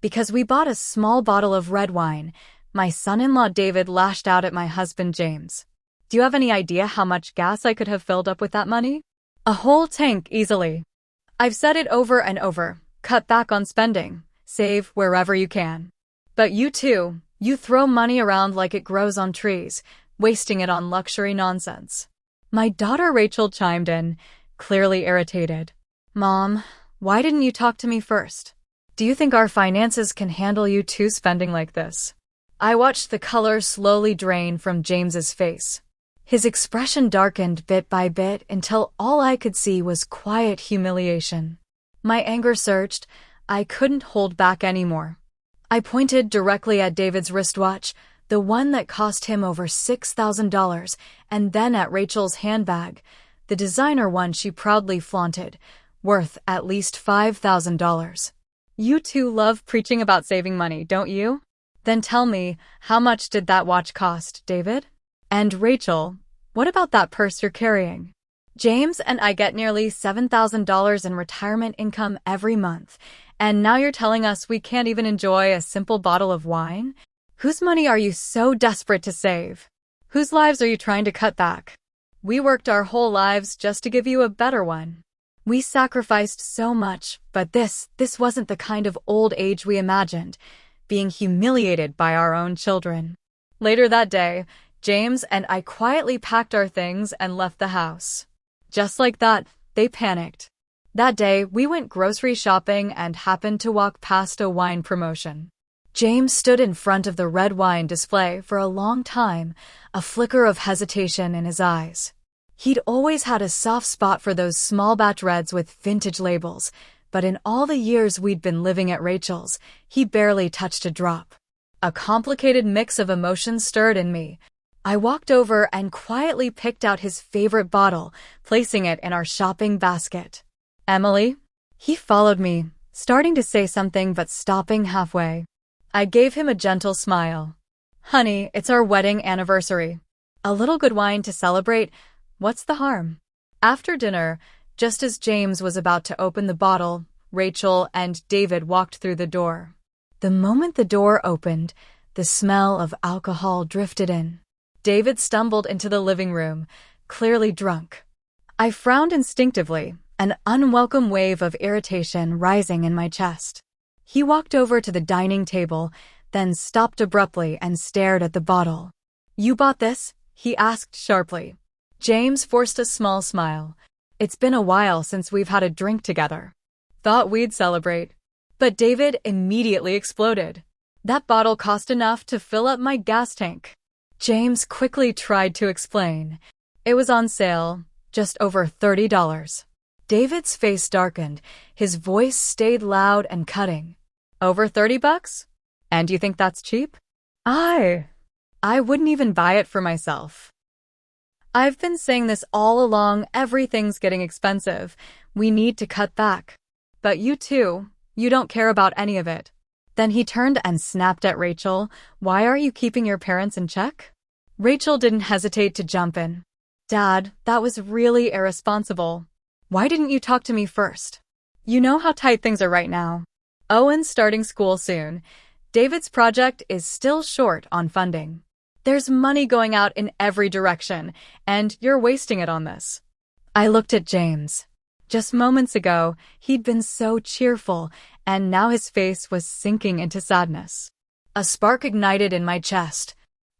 Because we bought a small bottle of red wine, my son-in-law David lashed out at my husband James. Do you have any idea how much gas I could have filled up with that money? A whole tank easily. I've said it over and over. Cut back on spending. Save wherever you can. But you too, you throw money around like it grows on trees, wasting it on luxury nonsense. My daughter Rachel chimed in, clearly irritated. Mom, why didn't you talk to me first? Do you think our finances can handle you two spending like this? I watched the color slowly drain from James's face. His expression darkened bit by bit until all I could see was quiet humiliation. My anger surged. I couldn't hold back anymore. I pointed directly at David's wristwatch, the one that cost him over $6,000, and then at Rachel's handbag, the designer one she proudly flaunted, worth at least $5,000. You two love preaching about saving money, don't you? Then tell me, how much did that watch cost, David? And Rachel, what about that purse you're carrying? James and I get nearly $7,000 in retirement income every month, and now you're telling us we can't even enjoy a simple bottle of wine? Whose money are you so desperate to save? Whose lives are you trying to cut back? We worked our whole lives just to give you a better one. We sacrificed so much, but this wasn't the kind of old age we imagined, being humiliated by our own children. Later that day, James and I quietly packed our things and left the house. Just like that, they panicked. That day, we went grocery shopping and happened to walk past a wine promotion. James stood in front of the red wine display for a long time, a flicker of hesitation in his eyes. He'd always had a soft spot for those small batch reds with vintage labels, but in all the years we'd been living at Rachel's, he barely touched a drop. A complicated mix of emotions stirred in me. I walked over and quietly picked out his favorite bottle, placing it in our shopping basket. Emily? He followed me, starting to say something but stopping halfway. I gave him a gentle smile. Honey, it's our wedding anniversary. A little good wine to celebrate. What's the harm? After dinner, just as James was about to open the bottle, Rachel and David walked through the door. The moment the door opened, the smell of alcohol drifted in. David stumbled into the living room, clearly drunk. I frowned instinctively, an unwelcome wave of irritation rising in my chest. He walked over to the dining table, then stopped abruptly and stared at the bottle. You bought this? He asked sharply. James forced a small smile. It's been a while since we've had a drink together. Thought we'd celebrate. But David immediately exploded. That bottle cost enough to fill up my gas tank. James quickly tried to explain. It was on sale, just over $30. David's face darkened. His voice stayed loud and cutting. Over $30? And you think that's cheap? I wouldn't even buy it for myself. I've been saying this all along, everything's getting expensive. We need to cut back. But you too, you don't care about any of it. Then he turned and snapped at Rachel. Why are you keeping your parents in check? Rachel didn't hesitate to jump in. Dad, that was really irresponsible. Why didn't you talk to me first? You know how tight things are right now. Owen's starting school soon. David's project is still short on funding. There's money going out in every direction, and you're wasting it on this. I looked at James. Just moments ago, he'd been so cheerful, and now his face was sinking into sadness. A spark ignited in my chest.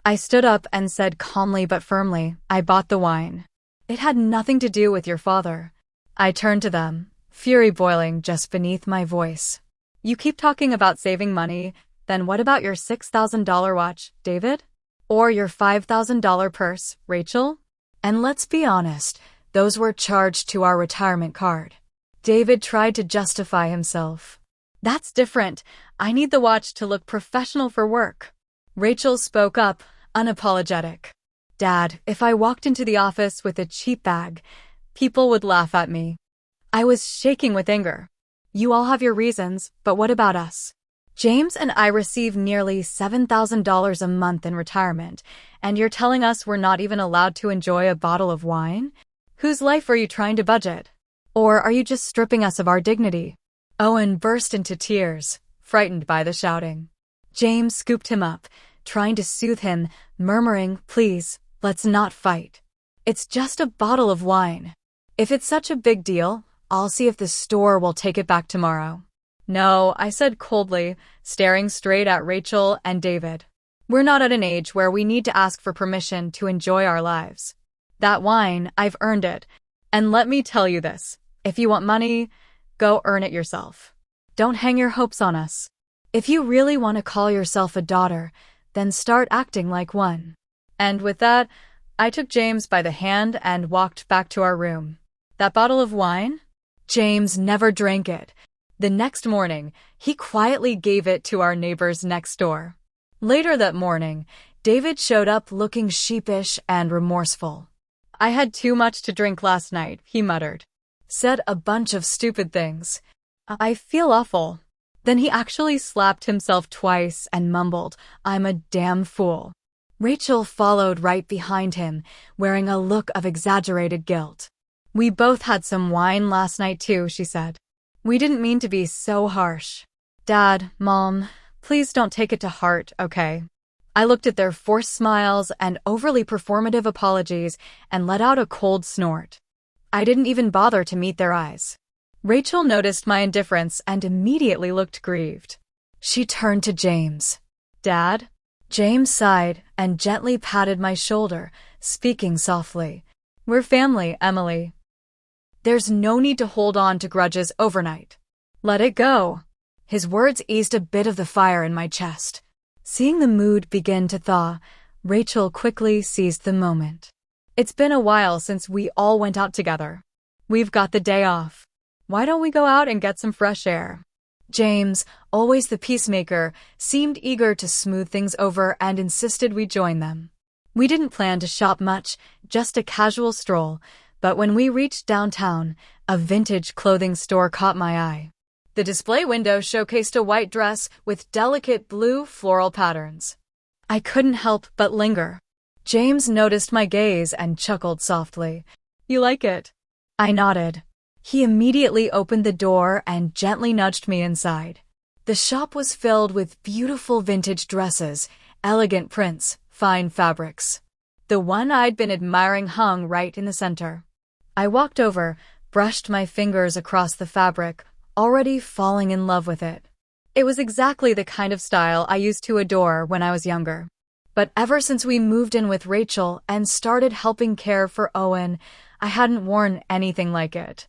I stood up and said calmly but firmly, I bought the wine. It had nothing to do with your father. I turned to them, fury boiling just beneath my voice. You keep talking about saving money, then what about your $6,000 watch, David? Or your $5,000 purse, Rachel? And let's be honest, those were charged to our retirement card. David tried to justify himself. That's different. I need the watch to look professional for work. Rachel spoke up, unapologetic. Dad, if I walked into the office with a cheap bag, people would laugh at me. I was shaking with anger. You all have your reasons, but what about us? James and I receive nearly $7,000 a month in retirement, and you're telling us we're not even allowed to enjoy a bottle of wine? Whose life are you trying to budget? Or are you just stripping us of our dignity? Owen burst into tears, frightened by the shouting. James scooped him up, trying to soothe him, murmuring, "Please, let's not fight. It's just a bottle of wine. If it's such a big deal, I'll see if the store will take it back tomorrow." "No," I said coldly, staring straight at Rachel and David. "We're not at an age where we need to ask for permission to enjoy our lives. That wine, I've earned it. And let me tell you this, if you want money, go earn it yourself. Don't hang your hopes on us. If you really want to call yourself a daughter, then start acting like one." And with that, I took James by the hand and walked back to our room. That bottle of wine? James never drank it. The next morning, he quietly gave it to our neighbors next door. Later that morning, David showed up looking sheepish and remorseful. "I had too much to drink last night," he muttered. Said a bunch of stupid things. "I feel awful." Then he actually slapped himself twice and mumbled, "I'm a damn fool." Rachel followed right behind him, wearing a look of exaggerated guilt. "We both had some wine last night too," she said. "We didn't mean to be so harsh. Dad, Mom, please don't take it to heart, okay?" I looked at their forced smiles and overly performative apologies and let out a cold snort. I didn't even bother to meet their eyes. Rachel noticed my indifference and immediately looked grieved. She turned to James. "Dad?" James sighed and gently patted my shoulder, speaking softly. "We're family, Emily. There's no need to hold on to grudges overnight. Let it go." His words eased a bit of the fire in my chest. Seeing the mood begin to thaw, Rachel quickly seized the moment. "It's been a while since we all went out together. We've got the day off. Why don't we go out and get some fresh air?" James, always the peacemaker, seemed eager to smooth things over and insisted we join them. We didn't plan to shop much, just a casual stroll, but when we reached downtown, a vintage clothing store caught my eye. The display window showcased a white dress with delicate blue floral patterns. I couldn't help but linger. James noticed my gaze and chuckled softly. "You like it?" I nodded. He immediately opened the door and gently nudged me inside. The shop was filled with beautiful vintage dresses, elegant prints, fine fabrics. The one I'd been admiring hung right in the center. I walked over, brushed my fingers across the fabric, already falling in love with it. It was exactly the kind of style I used to adore when I was younger. But ever since we moved in with Rachel and started helping care for Owen, I hadn't worn anything like it.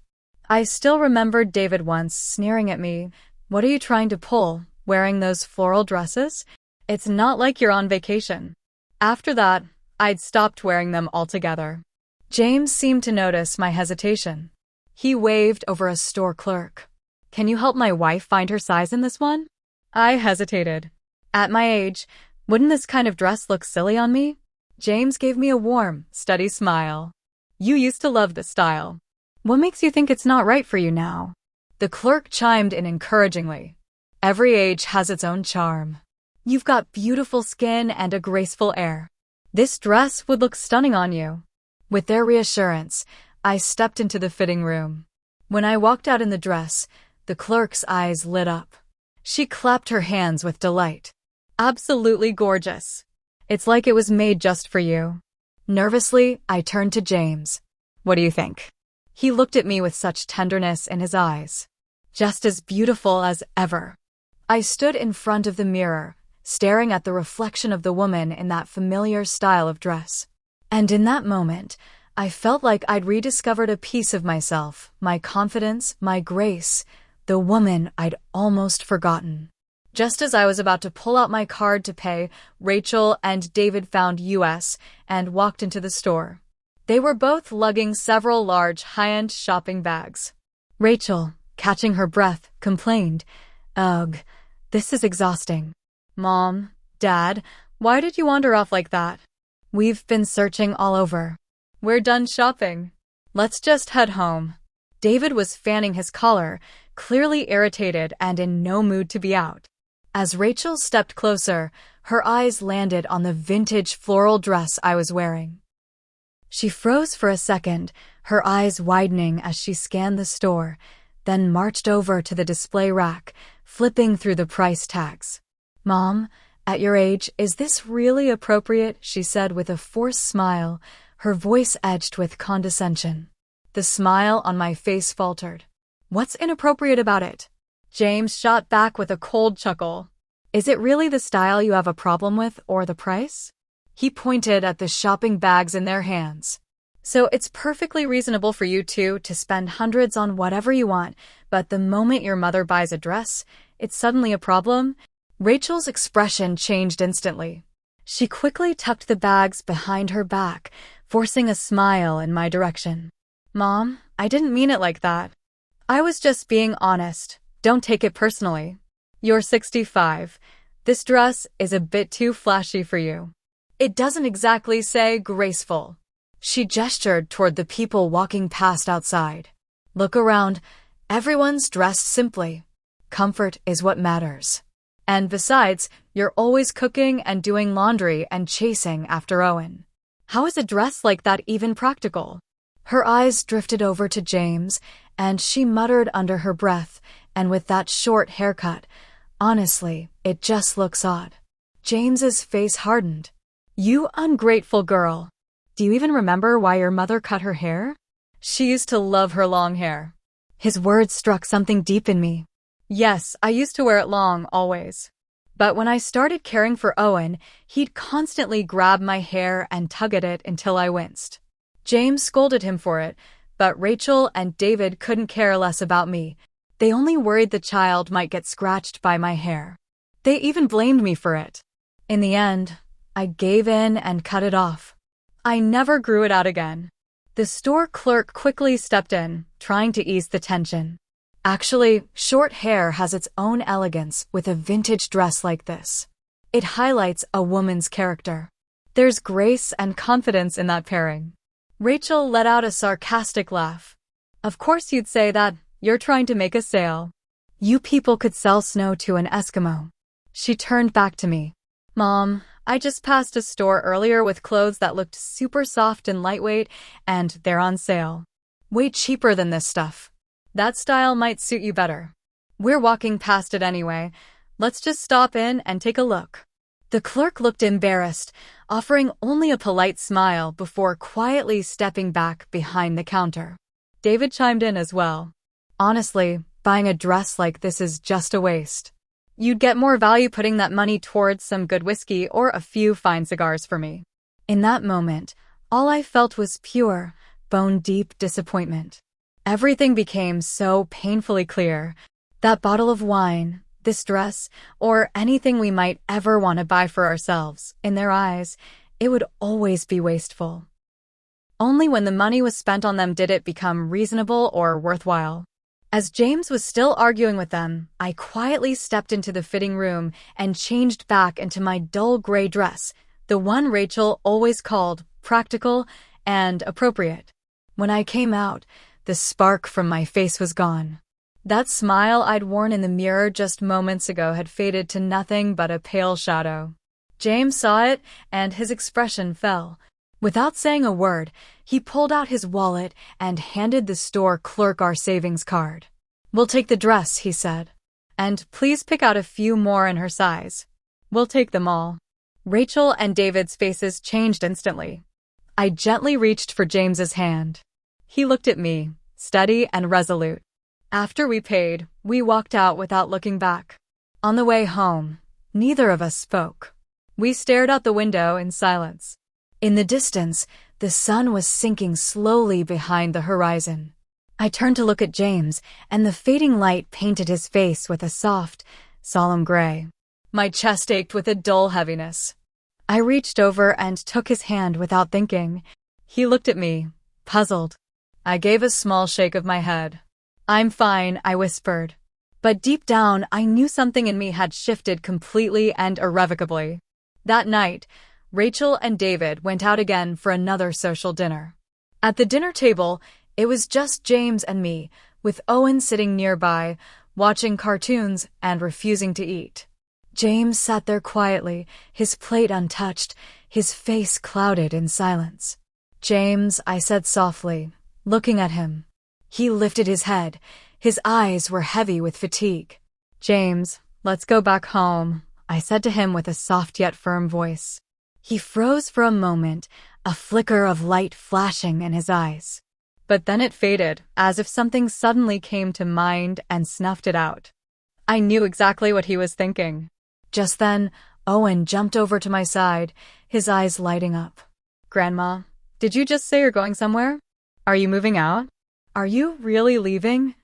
I still remembered David once sneering at me, "What are you trying to pull, wearing those floral dresses? It's not like you're on vacation." After that, I'd stopped wearing them altogether. James seemed to notice my hesitation. He waved over a store clerk. "Can you help my wife find her size in this one?" I hesitated. At my age, wouldn't this kind of dress look silly on me? James gave me a warm, steady smile. "You used to love this style. What makes you think it's not right for you now?" The clerk chimed in encouragingly. "Every age has its own charm. You've got beautiful skin and a graceful air. This dress would look stunning on you." With their reassurance, I stepped into the fitting room. When I walked out in the dress, the clerk's eyes lit up. She clapped her hands with delight. "Absolutely gorgeous. It's like it was made just for you." Nervously, I turned to James. "What do you think?" He looked at me with such tenderness in his eyes. "Just as beautiful as ever." I stood in front of the mirror, staring at the reflection of the woman in that familiar style of dress. And in that moment, I felt like I'd rediscovered a piece of myself, my confidence, my grace, the woman I'd almost forgotten. Just as I was about to pull out my card to pay, Rachel and David found US and walked into the store. They were both lugging several large high-end shopping bags. Rachel, catching her breath, complained, "Ugh, this is exhausting." "Mom, Dad, why did you wander off like that?" "We've been searching all over. We're done shopping. Let's just head home." David was fanning his collar, clearly irritated and in no mood to be out. As Rachel stepped closer, her eyes landed on the vintage floral dress I was wearing. She froze for a second, her eyes widening as she scanned the store, then marched over to the display rack, flipping through the price tags. "Mom, at your age, is this really appropriate?" she said with a forced smile, her voice edged with condescension. The smile on my face faltered. "What's inappropriate about it?" James shot back with a cold chuckle. "Is it really the style you have a problem with, or the price?" He pointed at the shopping bags in their hands. "So it's perfectly reasonable for you two to spend hundreds on whatever you want, but the moment your mother buys a dress, it's suddenly a problem?" Rachel's expression changed instantly. She quickly tucked the bags behind her back, forcing a smile in my direction. "Mom, I didn't mean it like that. I was just being honest. Don't take it personally. You're 65. This dress is a bit too flashy for you. It doesn't exactly say graceful." She gestured toward the people walking past outside. "Look around. Everyone's dressed simply. Comfort is what matters. And besides, you're always cooking and doing laundry and chasing after Owen. How is a dress like that even practical?" Her eyes drifted over to James, and she muttered under her breath, "And with that short haircut, honestly, it just looks odd." James's face hardened. "You ungrateful girl. Do you even remember why your mother cut her hair? She used to love her long hair." His words struck something deep in me. Yes, I used to wear it long, always. But when I started caring for Owen, he'd constantly grab my hair and tug at it until I winced. James scolded him for it, but Rachel and David couldn't care less about me. They only worried the child might get scratched by my hair. They even blamed me for it. In the end, I gave in and cut it off. I never grew it out again. The store clerk quickly stepped in, trying to ease the tension. "Actually, short hair has its own elegance with a vintage dress like this. It highlights a woman's character. There's grace and confidence in that pairing." Rachel let out a sarcastic laugh. "Of course you'd say that. You're trying to make a sale. You people could sell snow to an Eskimo." She turned back to me. "Mom, I just passed a store earlier with clothes that looked super soft and lightweight, and they're on sale. Way cheaper than this stuff. That style might suit you better. We're walking past it anyway. Let's just stop in and take a look." The clerk looked embarrassed, offering only a polite smile before quietly stepping back behind the counter. David chimed in as well. "Honestly, buying a dress like this is just a waste. You'd get more value putting that money towards some good whiskey or a few fine cigars for me." In that moment, all I felt was pure, bone-deep disappointment. Everything became so painfully clear. That bottle of wine, this dress, or anything we might ever want to buy for ourselves, in their eyes, it would always be wasteful. Only when the money was spent on them did it become reasonable or worthwhile. As James was still arguing with them, I quietly stepped into the fitting room and changed back into my dull gray dress, the one Rachel always called practical and appropriate. When I came out, the spark from my face was gone. That smile I'd worn in the mirror just moments ago had faded to nothing but a pale shadow. James saw it, and his expression fell. Without saying a word, he pulled out his wallet and handed the store clerk our savings card. "We'll take the dress," he said. "And please pick out a few more in her size. We'll take them all." Rachel and David's faces changed instantly. I gently reached for James's hand. He looked at me, steady and resolute. After we paid, we walked out without looking back. On the way home, neither of us spoke. We stared out the window in silence. In the distance, the sun was sinking slowly behind the horizon. I turned to look at James, and the fading light painted his face with a soft, solemn gray. My chest ached with a dull heaviness. I reached over and took his hand without thinking. He looked at me, puzzled. I gave a small shake of my head. "I'm fine," I whispered. But deep down, I knew something in me had shifted completely and irrevocably. That night, Rachel and David went out again for another social dinner. At the dinner table, it was just James and me, with Owen sitting nearby, watching cartoons and refusing to eat. James sat there quietly, his plate untouched, his face clouded in silence. "James," I said softly, looking at him. He lifted his head. His eyes were heavy with fatigue. "James, let's go back home," I said to him with a soft yet firm voice. He froze for a moment, a flicker of light flashing in his eyes. But then it faded, as if something suddenly came to mind and snuffed it out. I knew exactly what he was thinking. Just then, Owen jumped over to my side, his eyes lighting up. "Grandma, did you just say you're going somewhere? Are you moving out? Are you really leaving?"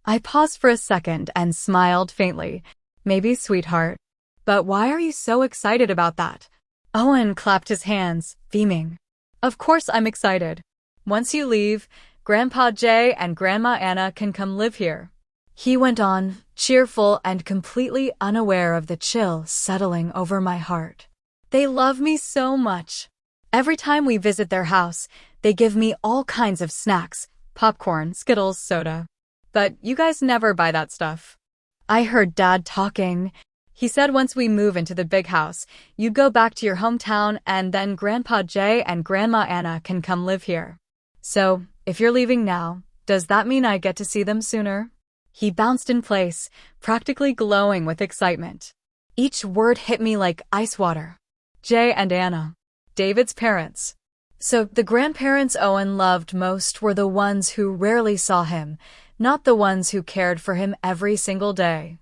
I paused for a second and smiled faintly. "Maybe, sweetheart. But why are you so excited about that?" Owen clapped his hands, beaming. "Of course I'm excited. Once you leave, Grandpa Jay and Grandma Anna can come live here." He went on, cheerful and completely unaware of the chill settling over my heart. "They love me so much. Every time we visit their house, they give me all kinds of snacks, popcorn, Skittles, soda. But you guys never buy that stuff." I heard Dad talking. He said once we move into the big house, you'd go back to your hometown and then Grandpa Jay and Grandma Anna can come live here. "So, if you're leaving now, does that mean I get to see them sooner?" He bounced in place, practically glowing with excitement. Each word hit me like ice water. Jay and Anna, David's parents. So the grandparents Owen loved most were the ones who rarely saw him, not the ones who cared for him every single day.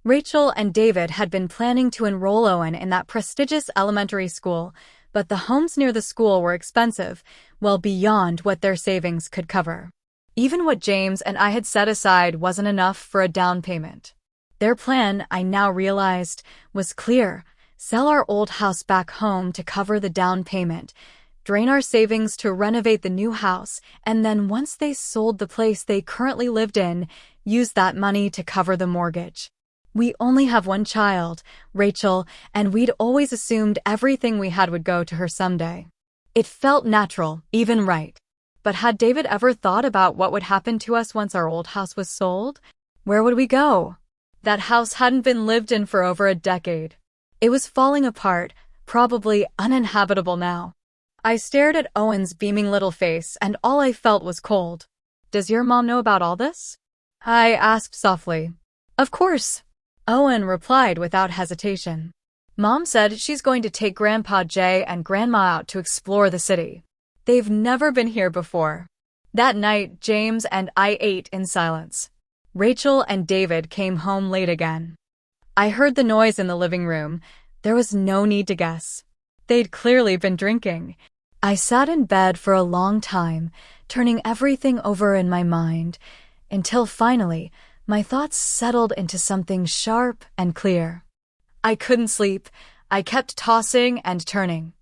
Rachel and David had been planning to enroll Owen in that prestigious elementary school, but the homes near the school were expensive, well beyond what their savings could cover. Even what James and I had set aside wasn't enough for a down payment. Their plan, I now realized, was clear: sell our old house back home to cover the down payment, drain our savings to renovate the new house, and then once they sold the place they currently lived in, use that money to cover the mortgage. We only have one child, Rachel, and we'd always assumed everything we had would go to her someday. It felt natural, even right. But had David ever thought about what would happen to us once our old house was sold? Where would we go? That house hadn't been lived in for over a decade. It was falling apart, probably uninhabitable now. I stared at Owen's beaming little face, and all I felt was cold. "Does your mom know about all this?" I asked softly. "Of course," Owen replied without hesitation. "Mom said she's going to take Grandpa Jay and Grandma out to explore the city. They've never been here before." That night, James and I ate in silence. Rachel and David came home late again. I heard the noise in the living room. There was no need to guess. They'd clearly been drinking. I sat in bed for a long time, turning everything over in my mind, until finally, my thoughts settled into something sharp and clear. I couldn't sleep. I kept tossing and turning.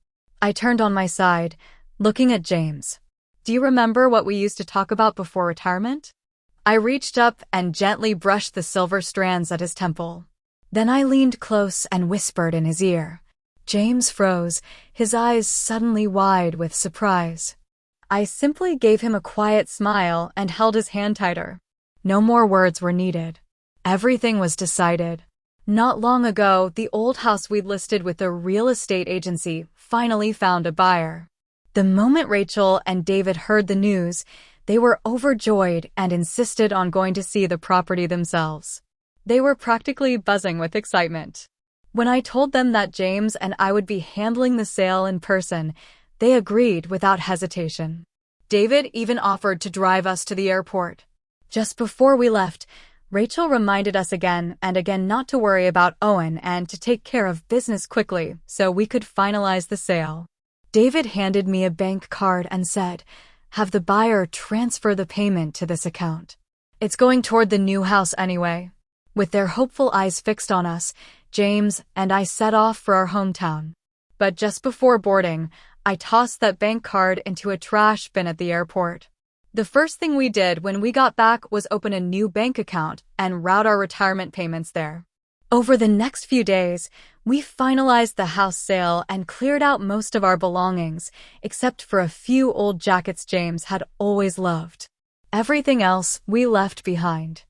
I turned on my side, looking at James. "Do you remember what we used to talk about before retirement?" I reached up and gently brushed the silver strands at his temple. Then I leaned close and whispered in his ear. James froze, his eyes suddenly wide with surprise. I simply gave him a quiet smile and held his hand tighter. No more words were needed. Everything was decided. Not long ago, the old house we'd listed with a real estate agency finally found a buyer. The moment Rachel and David heard the news, they were overjoyed and insisted on going to see the property themselves. They were practically buzzing with excitement. When I told them that James and I would be handling the sale in person, they agreed without hesitation. David even offered to drive us to the airport. Just before we left, Rachel reminded us again and again not to worry about Owen and to take care of business quickly so we could finalize the sale. David handed me a bank card and said, "Have the buyer transfer the payment to this account. It's going toward the new house anyway." With their hopeful eyes fixed on us, James and I set off for our hometown. But just before boarding, I tossed that bank card into a trash bin at the airport. The first thing we did when we got back was open a new bank account and route our retirement payments there. Over the next few days, we finalized the house sale and cleared out most of our belongings, except for a few old jackets James had always loved. Everything else we left behind.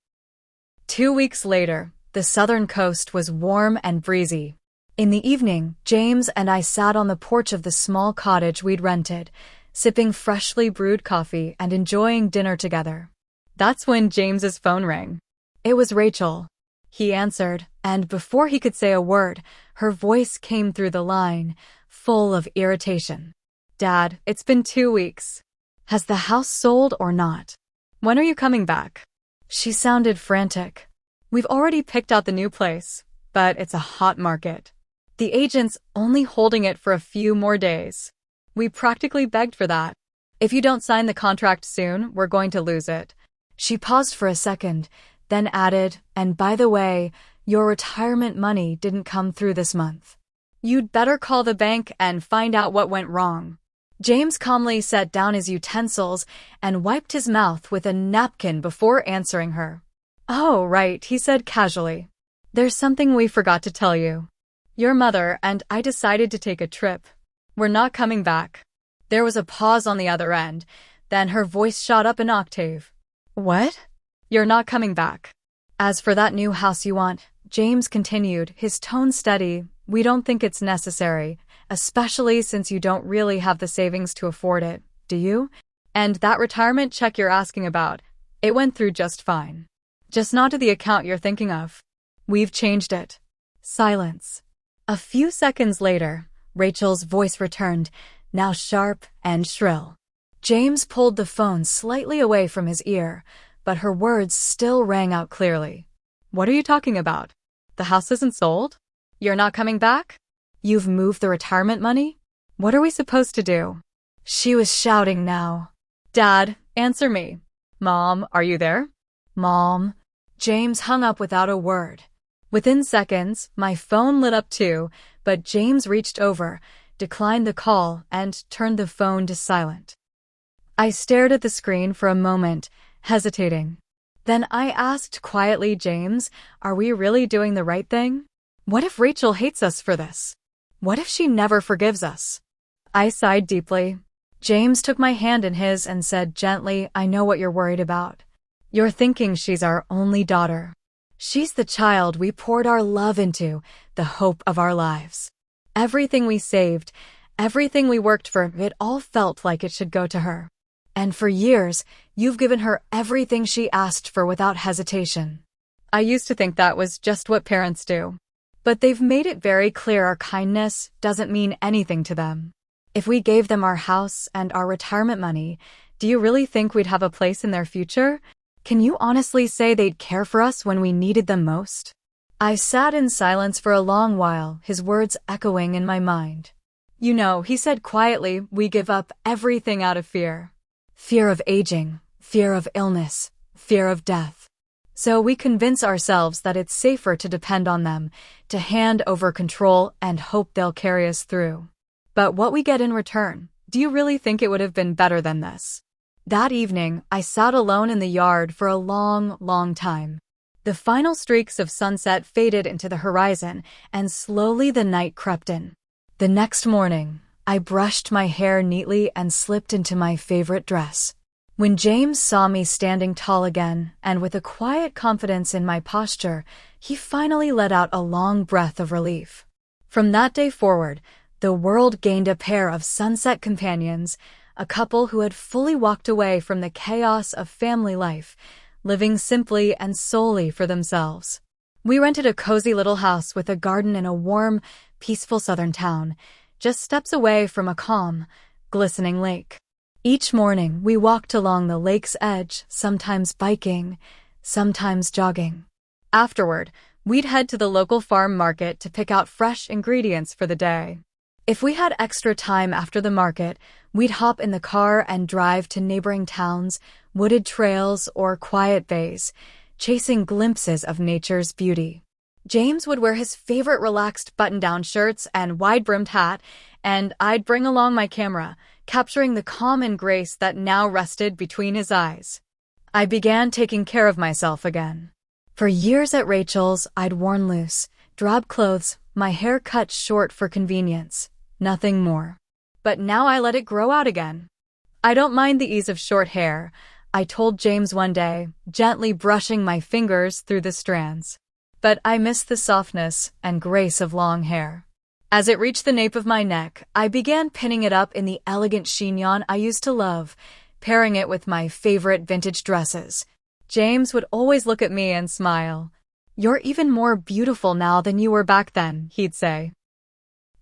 2 weeks later, the southern coast was warm and breezy. In the evening, James and I sat on the porch of the small cottage we'd rented, sipping freshly brewed coffee and enjoying dinner together. That's when James's phone rang. It was Rachel. He answered, and before he could say a word, her voice came through the line, full of irritation. Dad, it's been 2 weeks. Has the house sold or not? When are you coming back? She sounded frantic. We've already picked out the new place, but it's a hot market. The agent's only holding it for a few more days. We practically begged for that. If you don't sign the contract soon, we're going to lose it. She paused for a second, then added, and by the way, your retirement money didn't come through this month. You'd better call the bank and find out what went wrong. James calmly set down his utensils and wiped his mouth with a napkin before answering her. Oh, right, he said casually. There's something we forgot to tell you. Your mother and I decided to take a trip. We're not coming back. There was a pause on the other end, then her voice shot up an octave. What? You're not coming back. As for that new house you want, James continued, his tone steady, we don't think it's necessary, especially since you don't really have the savings to afford it, do you? And that retirement check you're asking about, it went through just fine. Just not to the account you're thinking of. We've changed it. Silence. A few seconds later, Rachel's voice returned, now sharp and shrill. James pulled the phone slightly away from his ear, but her words still rang out clearly. What are you talking about? The house isn't sold? You're not coming back? You've moved the retirement money? What are we supposed to do? She was shouting now. Dad, answer me. Mom, are you there? Mom. James hung up without a word. Within seconds, my phone lit up too, but James reached over, declined the call, and turned the phone to silent. I stared at the screen for a moment, hesitating. Then I asked quietly, James, are we really doing the right thing? What if Rachel hates us for this? What if she never forgives us? I sighed deeply. James took my hand in his and said gently, I know what you're worried about. You're thinking she's our only daughter. She's the child we poured our love into, the hope of our lives. Everything we saved, everything we worked for, it all felt like it should go to her. And for years, you've given her everything she asked for without hesitation. I used to think that was just what parents do. But they've made it very clear our kindness doesn't mean anything to them. If we gave them our house and our retirement money, do you really think we'd have a place in their future? Can you honestly say they'd care for us when we needed them most? I sat in silence for a long while, his words echoing in my mind. You know, he said quietly, we give up everything out of fear. Fear of aging, fear of illness, fear of death. So we convince ourselves that it's safer to depend on them, to hand over control and hope they'll carry us through. But what we get in return, do you really think it would have been better than this? That evening, I sat alone in the yard for a long, long time. The final streaks of sunset faded into the horizon, and slowly the night crept in. The next morning, I brushed my hair neatly and slipped into my favorite dress. When James saw me standing tall again, and with a quiet confidence in my posture, he finally let out a long breath of relief. From that day forward, the world gained a pair of sunset companions, a couple who had fully walked away from the chaos of family life, living simply and solely for themselves. We rented a cozy little house with a garden in a warm, peaceful southern town, just steps away from a calm, glistening lake. Each morning, we walked along the lake's edge, sometimes biking, sometimes jogging. Afterward, we'd head to the local farm market to pick out fresh ingredients for the day. If we had extra time after the market, we'd hop in the car and drive to neighboring towns, wooded trails, or quiet bays, chasing glimpses of nature's beauty. James would wear his favorite relaxed button-down shirts and wide-brimmed hat, and I'd bring along my camera, capturing the calm and grace that now rested between his eyes. I began taking care of myself again. For years at Rachel's, I'd worn loose, drab clothes, my hair cut short for convenience, nothing more. But now I let it grow out again. I don't mind the ease of short hair, I told James one day, gently brushing my fingers through the strands. But I miss the softness and grace of long hair. As it reached the nape of my neck, I began pinning it up in the elegant chignon I used to love, pairing it with my favorite vintage dresses. James would always look at me and smile. "You're even more beautiful now than you were back then," he'd say.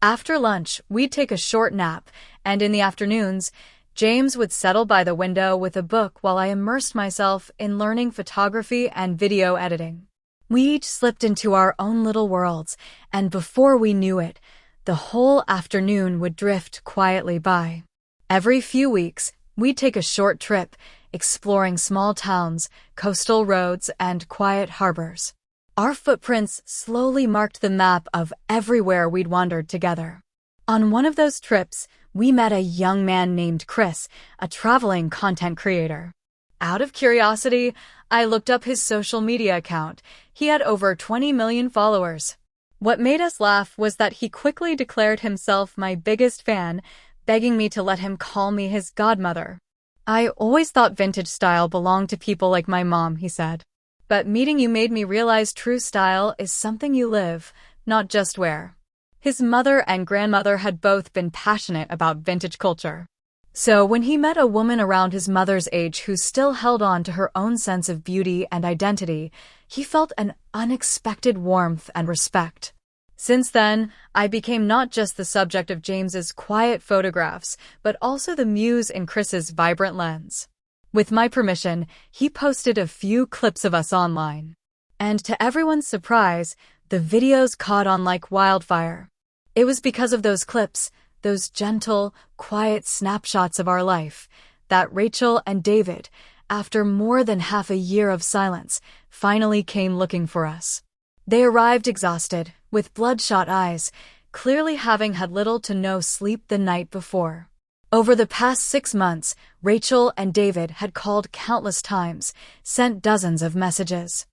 After lunch, we'd take a short nap, and in the afternoons, James would settle by the window with a book while I immersed myself in learning photography and video editing. We each slipped into our own little worlds, and before we knew it, the whole afternoon would drift quietly by. Every few weeks, we'd take a short trip, exploring small towns, coastal roads, and quiet harbors. Our footprints slowly marked the map of everywhere we'd wandered together. On one of those trips, we met a young man named Chris, a traveling content creator. Out of curiosity, I looked up his social media account. He had over 20 million followers. What made us laugh was that he quickly declared himself my biggest fan, begging me to let him call me his godmother. "I always thought vintage style belonged to people like my mom," he said. "But meeting you made me realize true style is something you live, not just wear." His mother and grandmother had both been passionate about vintage culture. So when he met a woman around his mother's age who still held on to her own sense of beauty and identity, he felt an unexpected warmth and respect. Since then, I became not just the subject of James's quiet photographs, but also the muse in Chris's vibrant lens. With my permission, he posted a few clips of us online. And to everyone's surprise, the videos caught on like wildfire. It was because of those clips, those gentle, quiet snapshots of our life, that Rachel and David, after more than half a year of silence, finally came looking for us. They arrived exhausted, with bloodshot eyes, clearly having had little to no sleep the night before. Over the past 6 months, Rachel and David had called countless times, sent dozens of messages.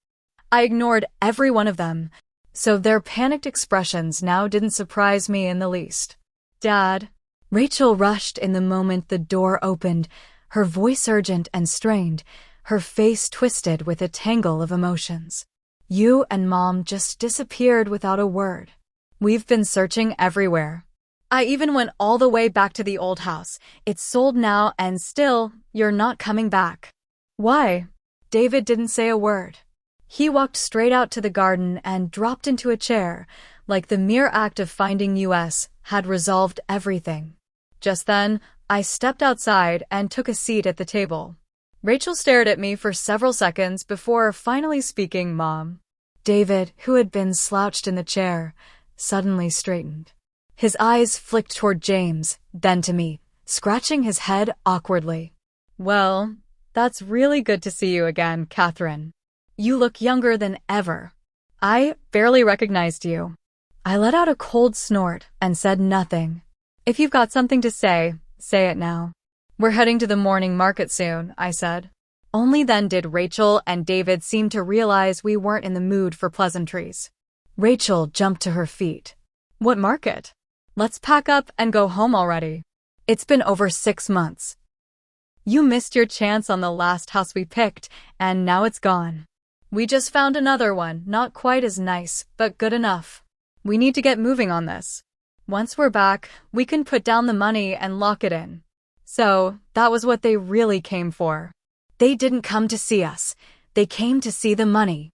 I ignored every one of them, so their panicked expressions now didn't surprise me in the least. "Dad." Rachel rushed in the moment the door opened, her voice urgent and strained, her face twisted with a tangle of emotions. "You and Mom just disappeared without a word. We've been searching everywhere. I even went all the way back to the old house. It's sold now and still, you're not coming back." "Why?" David didn't say a word. He walked straight out to the garden and dropped into a chair, like the mere act of finding us had resolved everything. Just then, I stepped outside and took a seat at the table. Rachel stared at me for several seconds before finally speaking, "Mom." David, who had been slouched in the chair, suddenly straightened. His eyes flicked toward James, then to me, scratching his head awkwardly. "Well, that's really good to see you again, Catherine. You look younger than ever. I barely recognized you." I let out a cold snort and said nothing. "If you've got something to say it now." "We're heading to the morning market soon," I said. Only then did Rachel and David seem to realize we weren't in the mood for pleasantries. Rachel jumped to her feet. "What market? Let's pack up and go home already. It's been over 6 months. You missed your chance on the last house we picked, and now it's gone. We just found another one, not quite as nice, but good enough. We need to get moving on this. Once we're back, we can put down the money and lock it in." So, that was what they really came for. They didn't come to see us. They came to see the money.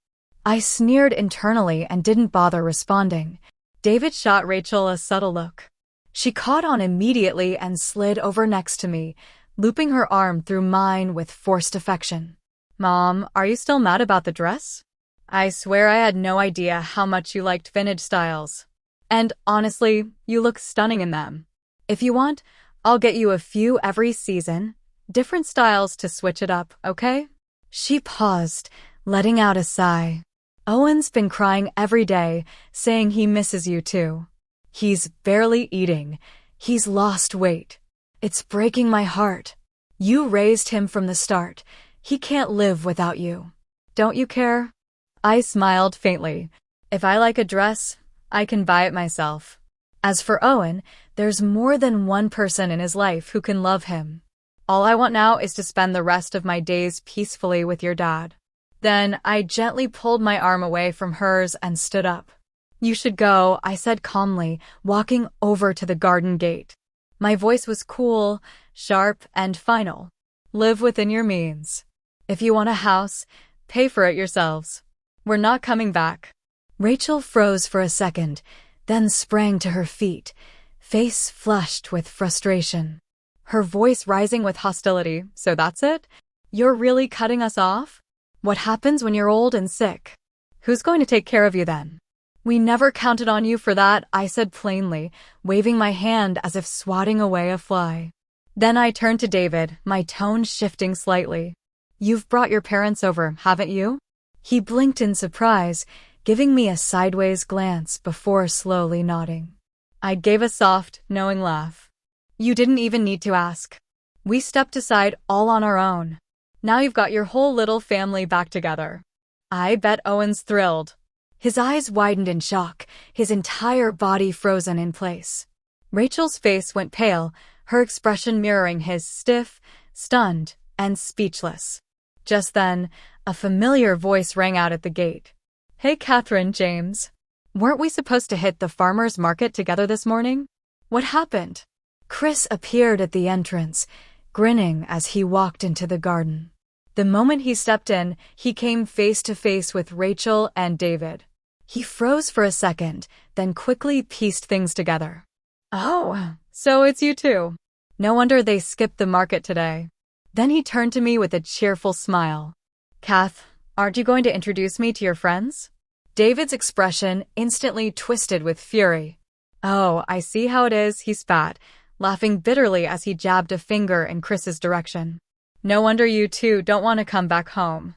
I sneered internally and didn't bother responding. David shot Rachel a subtle look. She caught on immediately and slid over next to me, looping her arm through mine with forced affection. "Mom, are you still mad about the dress? I swear I had no idea how much you liked vintage styles. And honestly, you look stunning in them. If you want, I'll get you a few every season, different styles to switch it up, okay?" She paused, letting out a sigh. "Owen's been crying every day, saying he misses you too. He's barely eating. He's lost weight. It's breaking my heart. You raised him from the start. He can't live without you. Don't you care?" I smiled faintly. If I like a dress, I can buy it myself. As for Owen, there's more than one person in his life who can love him. All I want now is to spend the rest of my days peacefully with your dad. Then I gently pulled my arm away from hers and stood up. "You should go," I said calmly, walking over to the garden gate. My voice was cool, sharp, and final. "Live within your means. If you want a house, pay for it yourselves. We're not coming back. Rachel froze for a second, then sprang to her feet, face flushed with frustration. Her voice rising with hostility. So that's it? You're really cutting us off? What happens when you're old and sick? Who's going to take care of you then? We never counted on you for that, I said plainly, waving my hand as if swatting away a fly. Then I turned to David, my tone shifting slightly. You've brought your parents over, haven't you? He blinked in surprise, giving me a sideways glance before slowly nodding. I gave a soft, knowing laugh. You didn't even need to ask. We stepped aside all on our own. Now you've got your whole little family back together. I bet Owen's thrilled. His eyes widened in shock, his entire body frozen in place. Rachel's face went pale, her expression mirroring his, stiff, stunned, and speechless. Just then, a familiar voice rang out at the gate. Hey, Catherine, James. Weren't we supposed to hit the farmer's market together this morning? What happened? Chris appeared at the entrance, grinning as he walked into the garden. The moment he stepped in, he came face to face with Rachel and David. He froze for a second, then quickly pieced things together. Oh, so it's you two. No wonder they skipped the market today. Then he turned to me with a cheerful smile. Kath, aren't you going to introduce me to your friends? David's expression instantly twisted with fury. Oh, I see how it is, he spat, laughing bitterly as he jabbed a finger in Chris's direction. No wonder you two don't want to come back home.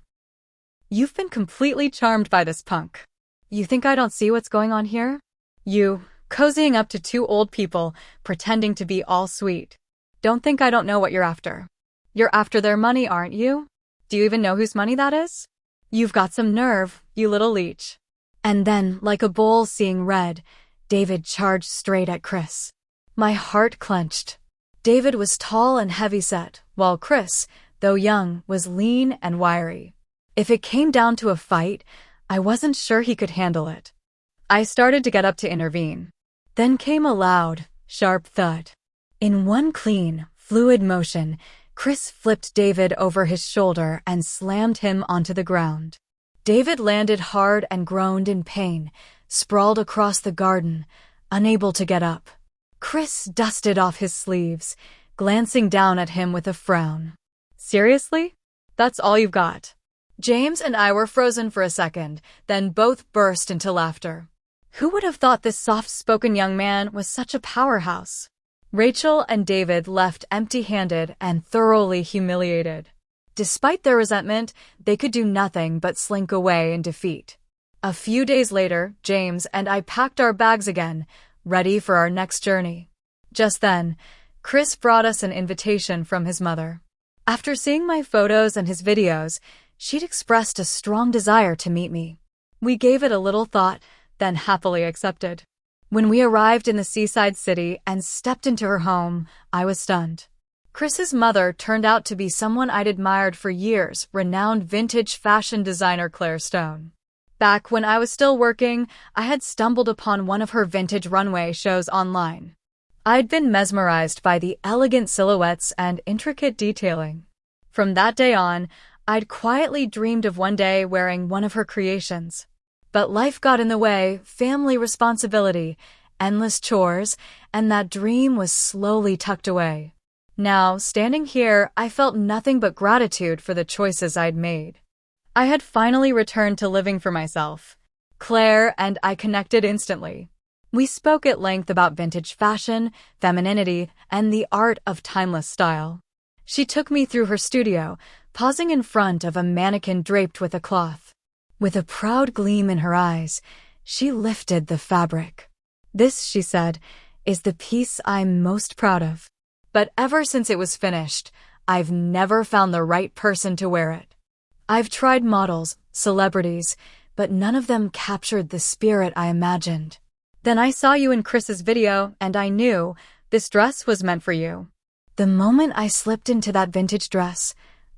You've been completely charmed by this punk. You think I don't see what's going on here? You, cozying up to two old people, pretending to be all sweet. Don't think I don't know what you're after. You're after their money, aren't you? Do you even know whose money that is? You've got some nerve, you little leech. And then, like a bull seeing red, David charged straight at Chris. My heart clenched. David was tall and heavy-set, while Chris, though young, was lean and wiry. If it came down to a fight, I wasn't sure he could handle it. I started to get up to intervene. Then came a loud, sharp thud. In one clean, fluid motion, Chris flipped David over his shoulder and slammed him onto the ground. David landed hard and groaned in pain, sprawled across the garden, unable to get up. Chris dusted off his sleeves, glancing down at him with a frown. Seriously? That's all you've got? James and I were frozen for a second, then both burst into laughter. Who would have thought this soft-spoken young man was such a powerhouse? Rachel and David left empty-handed and thoroughly humiliated. Despite their resentment, they could do nothing but slink away in defeat. A few days later, James and I packed our bags again, ready for our next journey. Just then, Chris brought us an invitation from his mother. After seeing my photos and his videos, she'd expressed a strong desire to meet me. We gave it a little thought, then happily accepted. When we arrived in the seaside city and stepped into her home, I was stunned. Chris's mother turned out to be someone I'd admired for years, renowned vintage fashion designer Claire Stone. Back when I was still working, I had stumbled upon one of her vintage runway shows online. I'd been mesmerized by the elegant silhouettes and intricate detailing. From that day on, I'd quietly dreamed of one day wearing one of her creations. But life got in the way, family responsibility, endless chores, and that dream was slowly tucked away. Now, standing here, I felt nothing but gratitude for the choices I'd made. I had finally returned to living for myself. Claire and I connected instantly. We spoke at length about vintage fashion, femininity, and the art of timeless style. She took me through her studio, pausing in front of a mannequin draped with a cloth. With a proud gleam in her eyes, she lifted the fabric. This, she said, is the piece I'm most proud of. But ever since it was finished, I've never found the right person to wear it. I've tried models, celebrities, but none of them captured the spirit I imagined. Then I saw you in Chris's video, and I knew this dress was meant for you. The moment I slipped into that vintage dress,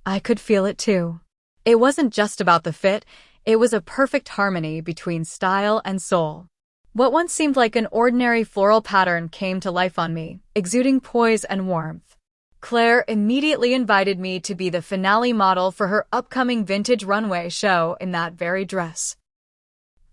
I could feel it too. It wasn't just about the fit, it was a perfect harmony between style and soul. What once seemed like an ordinary floral pattern came to life on me, exuding poise and warmth. Claire immediately invited me to be the finale model for her upcoming vintage runway show in that very dress.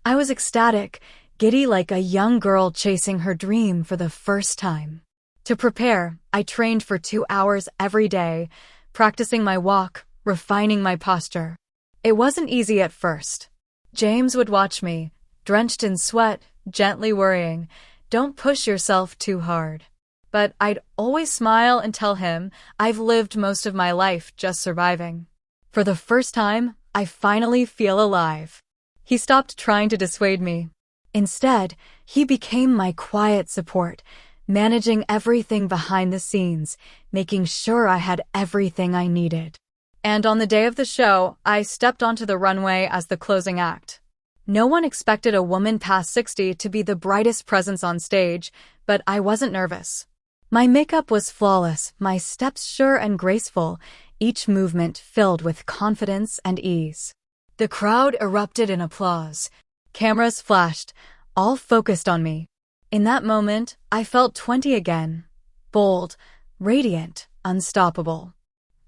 I was ecstatic, giddy like a young girl chasing her dream for the first time. To prepare, I trained for 2 hours every day, practicing my walk, refining my posture. It wasn't easy at first. James would watch me, drenched in sweat, gently worrying, "Don't push yourself too hard." But I'd always smile and tell him I've lived most of my life just surviving. For the first time, I finally feel alive. He stopped trying to dissuade me. Instead, he became my quiet support, managing everything behind the scenes, making sure I had everything I needed. And on the day of the show, I stepped onto the runway as the closing act. No one expected a woman past 60 to be the brightest presence on stage, but I wasn't nervous. My makeup was flawless, my steps sure and graceful, each movement filled with confidence and ease. The crowd erupted in applause. Cameras flashed, all focused on me. In that moment, I felt 20 again. Bold, radiant, unstoppable.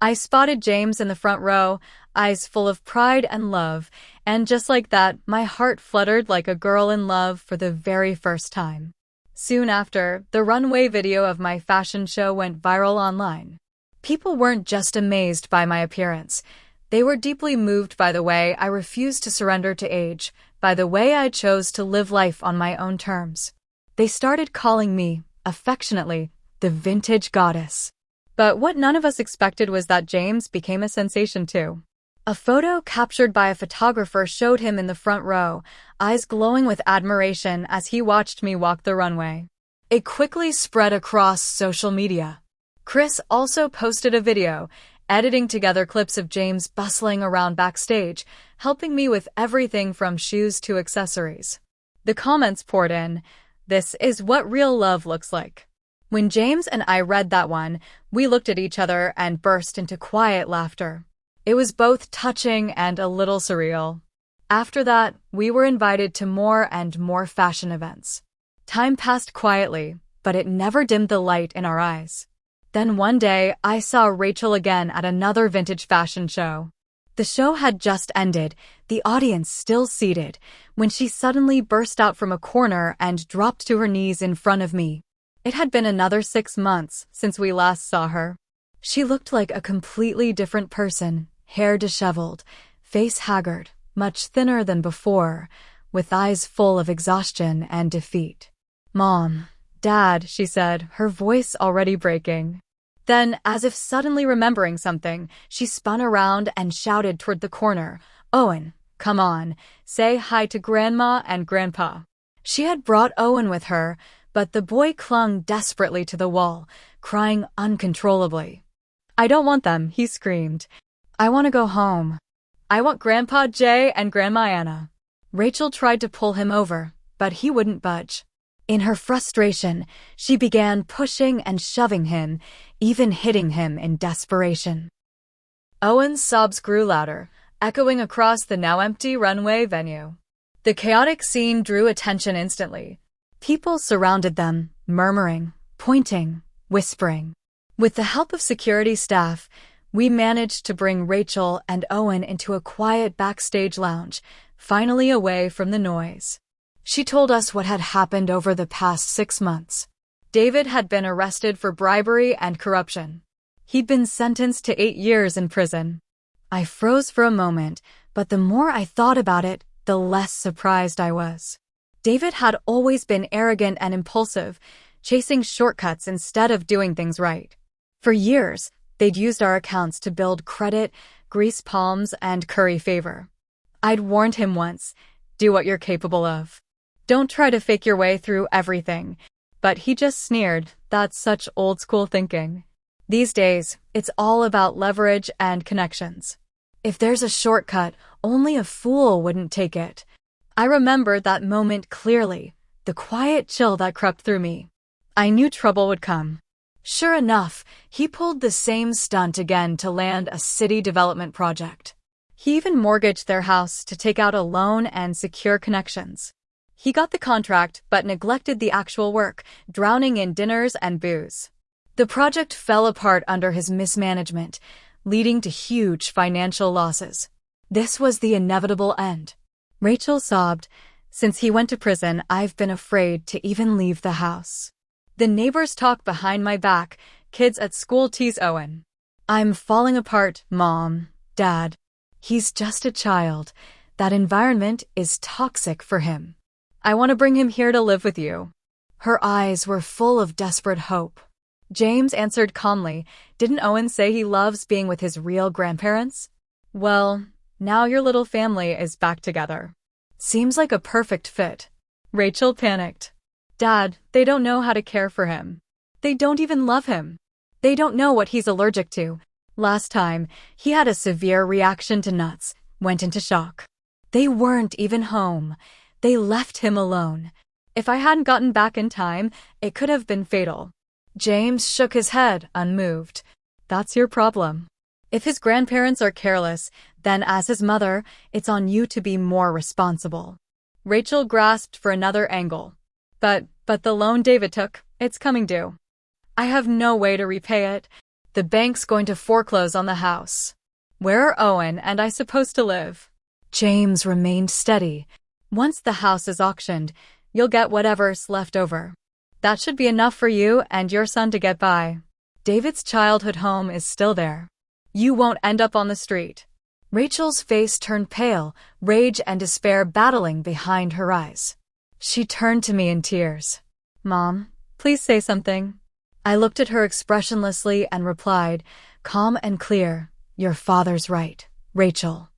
I spotted James in the front row, eyes full of pride and love, and just like that, my heart fluttered like a girl in love for the very first time. Soon after, the runway video of my fashion show went viral online. People weren't just amazed by my appearance. They were deeply moved by the way I refused to surrender to age, by the way I chose to live life on my own terms. They started calling me, affectionately, the vintage goddess. But what none of us expected was that James became a sensation too. A photo captured by a photographer showed him in the front row, eyes glowing with admiration as he watched me walk the runway. It quickly spread across social media. Chris also posted a video, editing together clips of James bustling around backstage, helping me with everything from shoes to accessories. The comments poured in, "This is what real love looks like." When James and I read that one, we looked at each other and burst into quiet laughter. It was both touching and a little surreal. After that, we were invited to more and more fashion events. Time passed quietly, but it never dimmed the light in our eyes. Then one day, I saw Rachel again at another vintage fashion show. The show had just ended, the audience still seated, when she suddenly burst out from a corner and dropped to her knees in front of me. It had been another 6 months since we last saw her. She looked like a completely different person, hair disheveled, face haggard, much thinner than before, with eyes full of exhaustion and defeat. "Mom, Dad," she said, her voice already breaking. Then, as if suddenly remembering something, she spun around and shouted toward the corner, "Owen, come on, say hi to Grandma and Grandpa." She had brought Owen with her, but the boy clung desperately to the wall, crying uncontrollably. "I don't want them," he screamed. "I want to go home. I want Grandpa Jay and Grandma Anna." Rachel tried to pull him over, but he wouldn't budge. In her frustration, she began pushing and shoving him, even hitting him in desperation. Owen's sobs grew louder, echoing across the now empty runway venue. The chaotic scene drew attention instantly. People surrounded them, murmuring, pointing, whispering. With the help of security staff, we managed to bring Rachel and Owen into a quiet backstage lounge, finally away from the noise. She told us what had happened over the past 6 months. David had been arrested for bribery and corruption. He'd been sentenced to 8 years in prison. I froze for a moment, but the more I thought about it, the less surprised I was. David had always been arrogant and impulsive, chasing shortcuts instead of doing things right. For years, they'd used our accounts to build credit, grease palms, and curry favor. I'd warned him once, "Do what you're capable of. Don't try to fake your way through everything." But he just sneered, "That's such old-school thinking." These days, it's all about leverage and connections. If there's a shortcut, only a fool wouldn't take it. I remember that moment clearly, the quiet chill that crept through me. I knew trouble would come. Sure enough, he pulled the same stunt again to land a city development project. He even mortgaged their house to take out a loan and secure connections. He got the contract but neglected the actual work, drowning in dinners and booze. The project fell apart under his mismanagement, leading to huge financial losses. This was the inevitable end. Rachel sobbed, Since he went to prison, I've been afraid to even leave the house. The neighbors talk behind my back, kids at school tease Owen. I'm falling apart, Mom, Dad. He's just a child. That environment is toxic for him. I want to bring him here to live with you. Her eyes were full of desperate hope. James answered calmly, didn't Owen say he loves being with his real grandparents? Well, now your little family is back together. Seems like a perfect fit. Rachel panicked. Dad, they don't know how to care for him. They don't even love him. They don't know what he's allergic to. Last time, he had a severe reaction to nuts, went into shock. They weren't even home. They left him alone. If I hadn't gotten back in time, it could have been fatal. James shook his head, unmoved. That's your problem. If his grandparents are careless, then as his mother, it's on you to be more responsible. Rachel grasped for another angle. But the loan David took, it's coming due. I have no way to repay it. The bank's going to foreclose on the house. Where are Owen and I supposed to live? James remained steady. Once the house is auctioned, you'll get whatever's left over. That should be enough for you and your son to get by. David's childhood home is still there. You won't end up on the street. Rachel's face turned pale, rage and despair battling behind her eyes. She turned to me in tears. Mom, please say something. I looked at her expressionlessly and replied, calm and clear, your father's right, Rachel.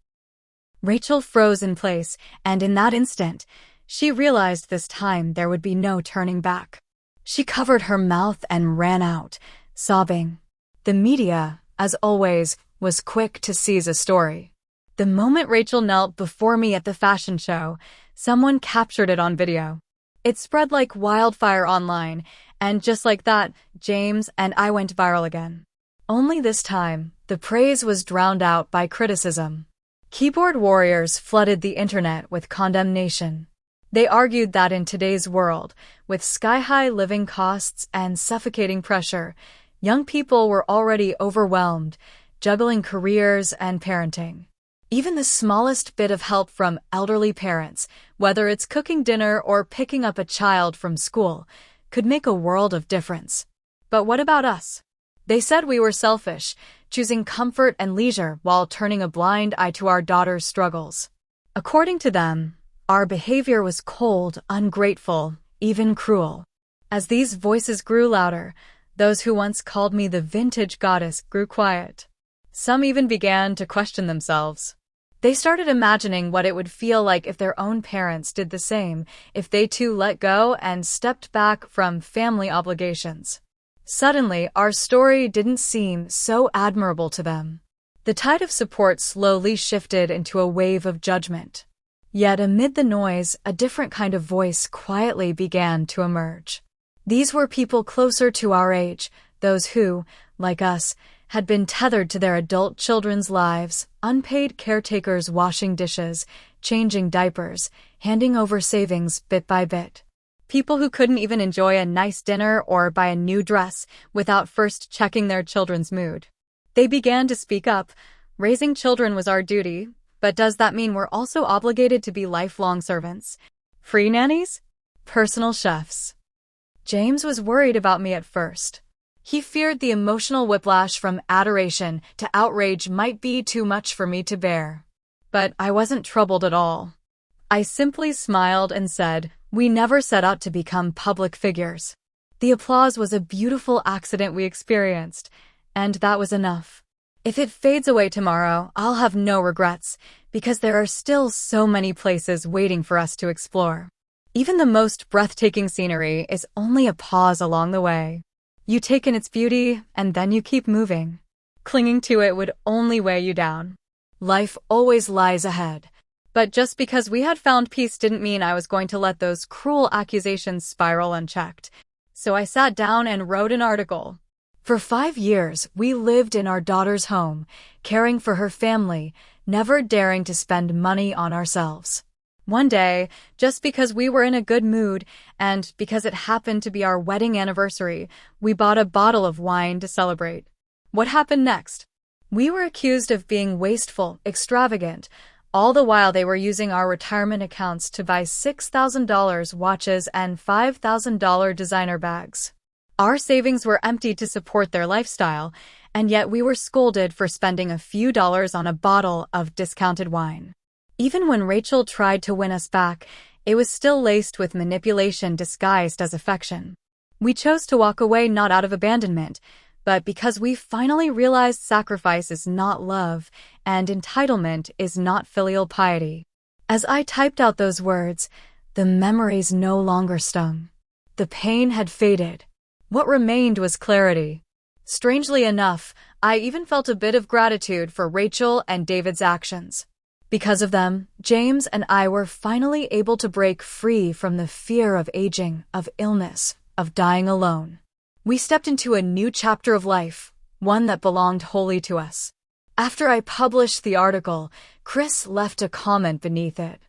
Rachel froze in place, and in that instant, she realized this time there would be no turning back. She covered her mouth and ran out, sobbing. The media, as always, was quick to seize a story. The moment Rachel knelt before me at the fashion show, someone captured it on video. It spread like wildfire online, and just like that, James and I went viral again. Only this time, the praise was drowned out by criticism. Keyboard warriors flooded the internet with condemnation. They argued that in today's world, with sky-high living costs and suffocating pressure, young people were already overwhelmed, juggling careers and parenting. Even the smallest bit of help from elderly parents, whether it's cooking dinner or picking up a child from school, could make a world of difference. But what about us? They said we were selfish, choosing comfort and leisure while turning a blind eye to our daughter's struggles. According to them, our behavior was cold, ungrateful, even cruel. As these voices grew louder, those who once called me the vintage goddess grew quiet. Some even began to question themselves. They started imagining what it would feel like if their own parents did the same, if they too let go and stepped back from family obligations. Suddenly, our story didn't seem so admirable to them. The tide of support slowly shifted into a wave of judgment. Yet amid the noise, a different kind of voice quietly began to emerge. These were people closer to our age, those who, like us, had been tethered to their adult children's lives, unpaid caretakers washing dishes, changing diapers, handing over savings bit by bit. People who couldn't even enjoy a nice dinner or buy a new dress without first checking their children's mood. They began to speak up. Raising children was our duty, but does that mean we're also obligated to be lifelong servants? Free nannies? Personal chefs? James was worried about me at first. He feared the emotional whiplash from adoration to outrage might be too much for me to bear. But I wasn't troubled at all. I simply smiled and said, we never set out to become public figures. The applause was a beautiful accident we experienced, and that was enough. If it fades away tomorrow, I'll have no regrets, because there are still so many places waiting for us to explore. Even the most breathtaking scenery is only a pause along the way. You take in its beauty, and then you keep moving. Clinging to it would only weigh you down. Life always lies ahead. But just because we had found peace didn't mean I was going to let those cruel accusations spiral unchecked. So I sat down and wrote an article. For 5 years, we lived in our daughter's home, caring for her family, never daring to spend money on ourselves. One day, just because we were in a good mood, and because it happened to be our wedding anniversary, we bought a bottle of wine to celebrate. What happened next? We were accused of being wasteful, extravagant, All the while they were using our retirement accounts to buy $6,000 watches and $5,000 designer bags. Our savings were empty to support their lifestyle, and yet we were scolded for spending a few dollars on a bottle of discounted wine. Even when Rachel tried to win us back, it was still laced with manipulation disguised as affection. We chose to walk away not out of abandonment, but because we finally realized sacrifice is not love and entitlement is not filial piety. As I typed out those words, the memories no longer stung. The pain had faded. What remained was clarity. Strangely enough, I even felt a bit of gratitude for Rachel and David's actions. Because of them, James and I were finally able to break free from the fear of aging, of illness, of dying alone. We stepped into a new chapter of life, one that belonged wholly to us. After I published the article, Chris left a comment beneath it.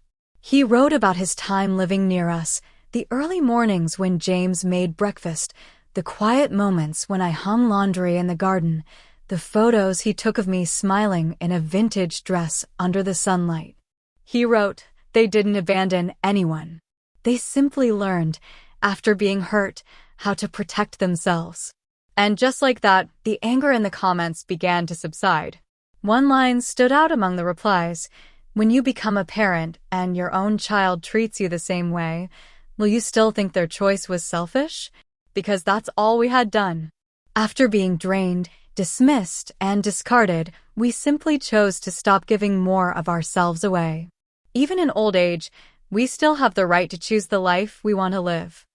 He wrote about his time living near us, the early mornings when James made breakfast, the quiet moments when I hung laundry in the garden, the photos he took of me smiling in a vintage dress under the sunlight. He wrote, "They didn't abandon anyone. They simply learned, after being hurt, how to protect themselves." And just like that, the anger in the comments began to subside. One line stood out among the replies. "When you become a parent and your own child treats you the same way, will you still think their choice was selfish? Because that's all we had done." After being drained, dismissed, and discarded, we simply chose to stop giving more of ourselves away. Even in old age, we still have the right to choose the life we want to live.